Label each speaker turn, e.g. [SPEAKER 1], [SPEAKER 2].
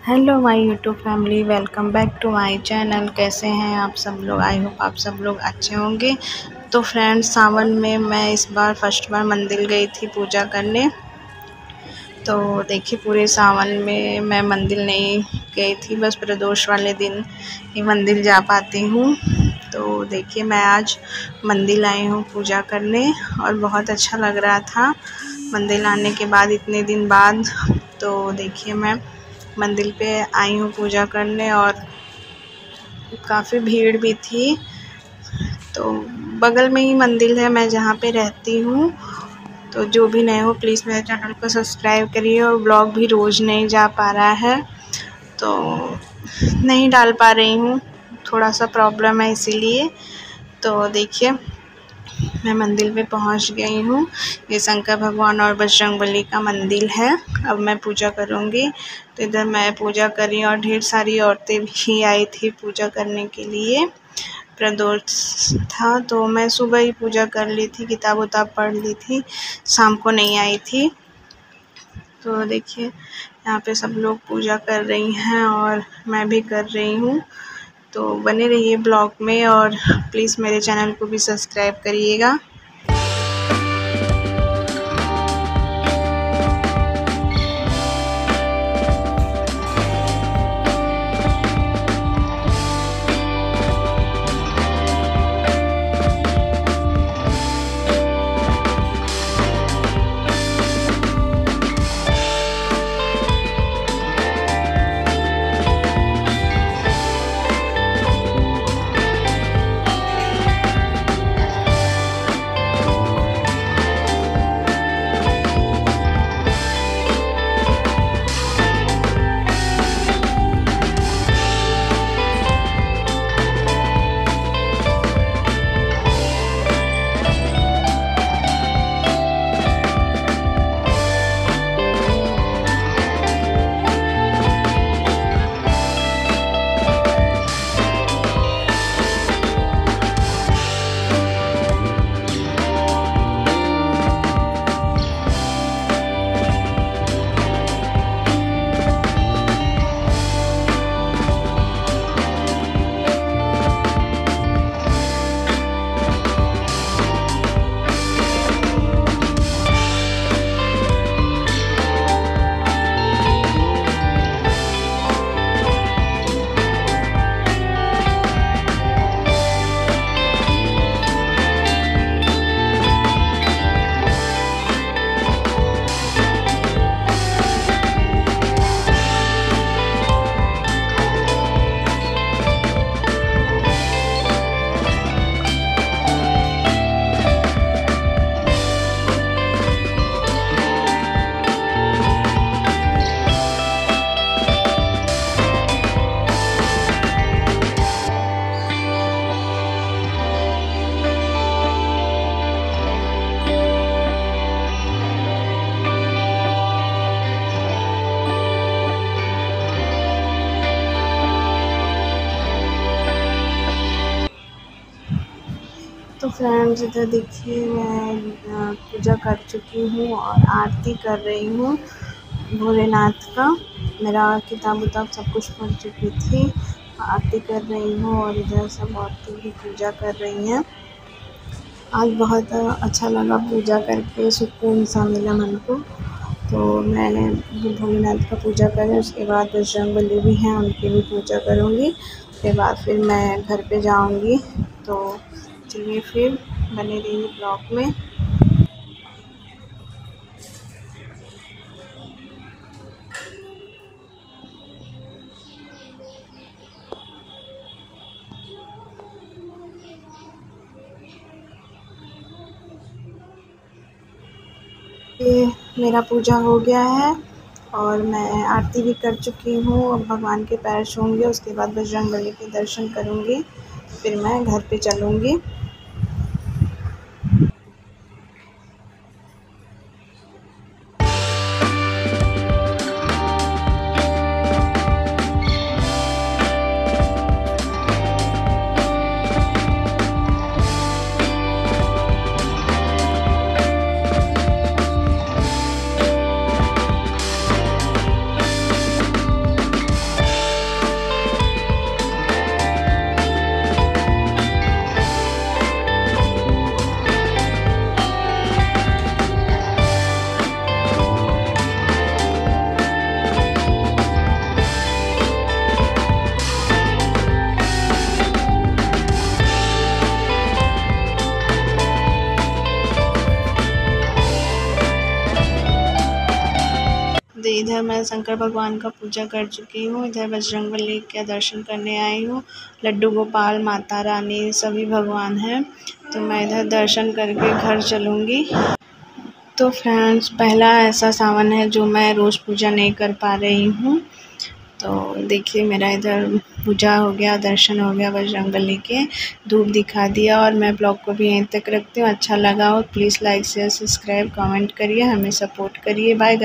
[SPEAKER 1] Hello my YouTube family, welcome back to my channel. कैसे हैं आप सब लोग? आई होप आप सब लोग अच्छे होंगे। तो फ्रेंड्स, सावन में मैं इस बार फर्स्ट बार मंदिर गई थी पूजा करने। तो देखिए, पूरे सावन में मैं मंदिर नहीं गई थी, बस प्रदोष वाले दिन ही मंदिर जा पाती हूँ। तो देखिए, मैं आज मंदिर आई हूँ पूजा करने और बहुत अच्छा लग रहा था मंदिर आने के बाद इतने दिन बाद। तो देखिए, मैं मंदिर पे आई हूँ पूजा करने और काफ़ी भीड़ भी थी। तो बगल में ही मंदिर है मैं जहाँ पे रहती हूँ। तो जो भी नए हो प्लीज़ मेरे चैनल को सब्सक्राइब करिए। और ब्लॉग भी रोज़ नहीं जा पा रहा है, तो नहीं डाल पा रही हूँ, थोड़ा सा प्रॉब्लम है इसीलिए। तो देखिए, मैं मंदिर में पहुंच गई हूँ। ये शंकर भगवान और बजरंगबली का मंदिर है। अब मैं पूजा करूँगी। तो इधर मैं पूजा कर रही हूँ और ढेर सारी औरतें भी आई थी पूजा करने के लिए। प्रदोष था तो मैं सुबह ही पूजा कर ली थी, किताब उताब पढ़ ली थी, शाम को नहीं आई थी। तो देखिए, यहाँ पे सब लोग पूजा कर रही हैं और मैं भी कर रही हूँ। तो बने रहिए ब्लॉग में और प्लीज़ मेरे चैनल को भी सब्सक्राइब करिएगा। तो फ्रेंड्स, इधर देखिए, मैं पूजा कर चुकी हूँ और आरती कर रही हूँ भोलेनाथ का। मेरा किताब उताब सब कुछ पढ़ चुकी थी, आरती कर रही हूँ और इधर सब औरतें भी पूजा कर रही हैं। आज बहुत अच्छा लगा पूजा करके, सुकून सा मिला मन को। तो मैं भोलेनाथ का पूजा करें, उसके बाद बजरंगबली भी हैं, उनकी भी पूजा करूँगी। उसके बाद फिर मैं घर पे जाऊँगी। तो चलिए, फिर बने रहिए ब्लॉग में। ये मेरा पूजा हो गया है और मैं आरती भी कर चुकी हूँ। अब भगवान के पैर छूऊंगी, उसके बाद बजरंगबली के दर्शन करूँगी, फिर मैं घर पे चलूँगी। मैं शंकर भगवान का पूजा कर चुकी हूँ। इधर बजरंगबली का दर्शन करने आई हूँ। लड्डू गोपाल, माता रानी सभी भगवान हैं, तो मैं इधर दर्शन करके घर चलूँगी। तो फ्रेंड्स, पहला ऐसा सावन है जो मैं रोज़ पूजा नहीं कर पा रही हूँ। तो देखिए, मेरा इधर पूजा हो गया, दर्शन हो गया बजरंगबली के, धूप दिखा दिया, और मैं ब्लॉग को भी यहीं तक रखती हूँ। अच्छा लगा हो please like share subscribe comment करिए, हमें सपोर्ट करिए। Bye guys.